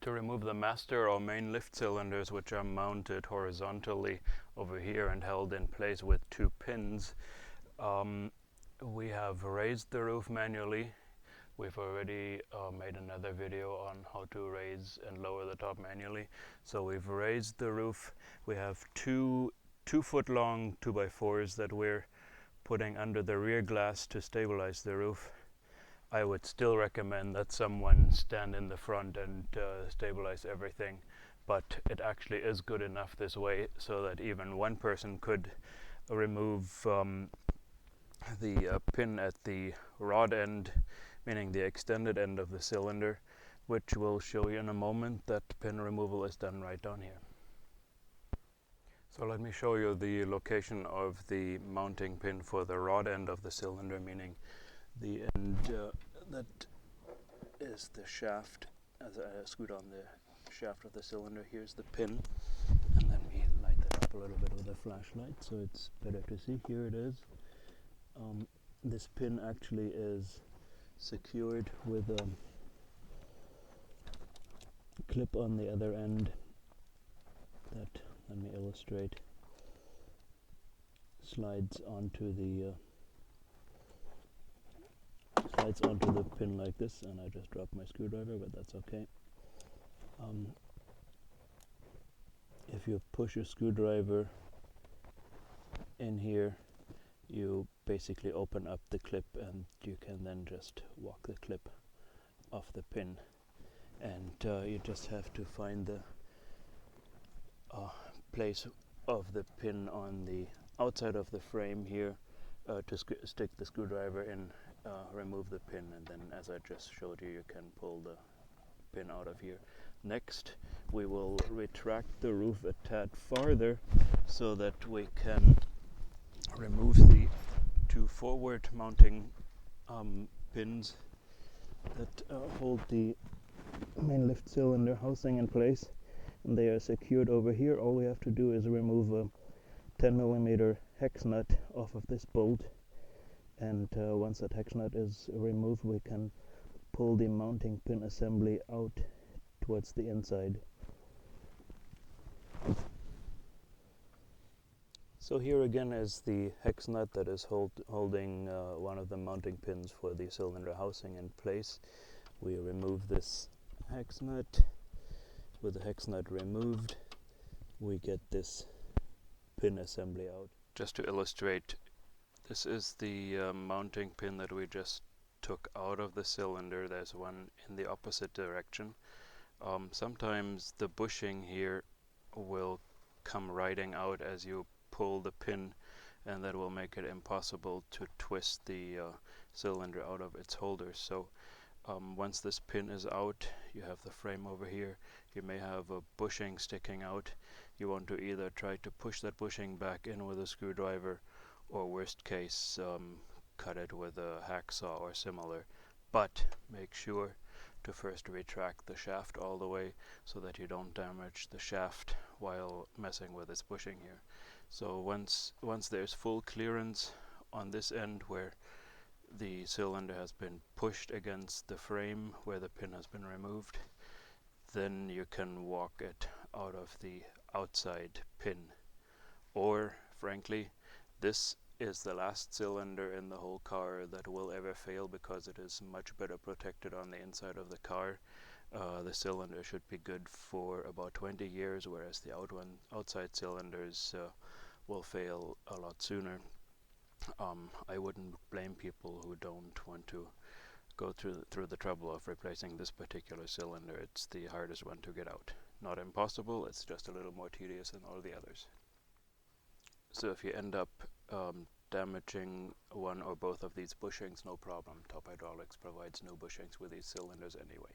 To remove the master or main lift cylinders, which are mounted horizontally over here and held in place with 2 pins, we have raised the roof manually. We've already made another video on how to raise and lower the top manually. So we've raised the roof. We have two 2-foot long 2x4s that we're putting under the rear glass to stabilize the roof. I would still recommend that someone stand in the front and stabilize everything, but it actually is good enough this way so that even one person could remove the pin at the rod end, meaning the extended end of the cylinder, which we'll show you in a moment. That pin removal is done right down here. So let me show you the location of the mounting pin for the rod end of the cylinder, meaning the end that is the shaft. As I scoot on the shaft of the cylinder, here's the pin, and let me light that up a little bit with a flashlight so it's better to see. Here it is. This pin actually is secured with a clip on the other end that, let me illustrate, slides onto the pin like this, and I just dropped my screwdriver, but that's okay. If you push a screwdriver in here, you basically open up the clip, and you can then just walk the clip off the pin, and you just have to find the place of the pin on the outside of the frame here to stick the screwdriver in, remove the pin, and then, as I just showed you, you can pull the pin out of here. Next, we will retract the roof a tad farther so that we can remove the 2 forward mounting pins that hold the main lift cylinder housing in place, and they are secured over here. All we have to do is remove a 10mm hex nut off of this bolt, and once that hex nut is removed, we can pull the mounting pin assembly out towards the inside. So here again is the hex nut that is holding one of the mounting pins for the cylinder housing in place. We remove this hex nut. With the hex nut removed, we get this pin assembly out. Just to illustrate, this is the mounting pin that we just took out of the cylinder. There's one in the opposite direction. Sometimes the bushing here will come riding out as you pull the pin, and that will make it impossible to twist the cylinder out of its holder. So once this pin is out, you have the frame over here. You may have a bushing sticking out. You want to either try to push that bushing back in with a screwdriver, or worst case, cut it with a hacksaw or similar. But make sure to first retract the shaft all the way so that you don't damage the shaft while messing with its bushing here. So once there's full clearance on this end where the cylinder has been pushed against the frame where the pin has been removed, then you can walk it out of the outside pin. Or, frankly, this is the last cylinder in the whole car that will ever fail, because it is much better protected on the inside of the car. The cylinder should be good for about 20 years, whereas the outside cylinders will fail a lot sooner. I wouldn't blame people who don't want to go through the trouble of replacing this particular cylinder. It's the hardest one to get out. Not impossible, it's just a little more tedious than all the others. So if you end up damaging one or both of these bushings, no problem. Top Hydraulics provides new bushings with these cylinders anyway.